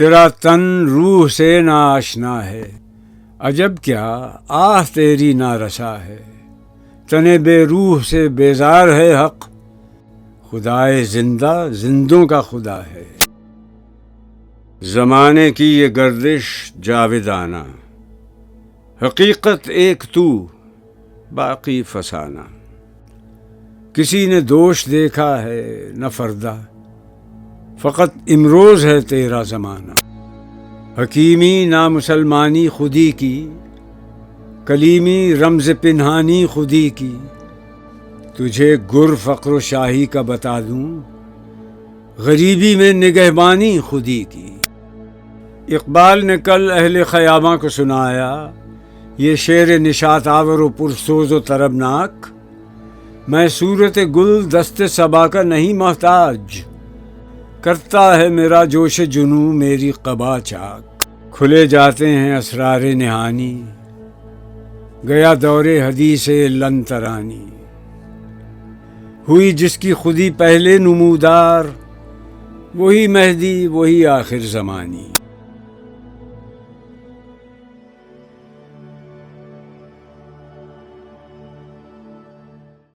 تیرا تن روح سے ناآشنا ہے، عجب کیا آہ تیری نارسا ہے، تن بے روح سے بیزار ہے حق، خدائے زندہ زندوں کا خدا ہے۔ زمانے کی یہ گردش جاودانہ، حقیقت ایک تو باقی فسانہ، کسی نے دوش دیکھا ہے نہ فردا، فقط امروز ہے تیرا زمانہ۔ حکیمی نامسلمانی خودی کی، کلیمی رمز پنہانی خودی کی، تجھے گر فقر و شاہی کا بتا دوں، غریبی میں نگہبانی خودی کی۔ اقبال نے کل اہل خیاباں کو سنایا یہ شعر نشاط آور و پرسوز و طربناک: میں صورت گل دست صبا کا نہیں محتاج، کرتا ہے میرا جوش جنوں میری قبا چاک۔ کھلے جاتے ہیں اسرار نہانی، گیا دور حدیث لن ترانی، ہوئی جس کی خودی پہلے نمودار، وہی مہدی وہی آخر زمانی۔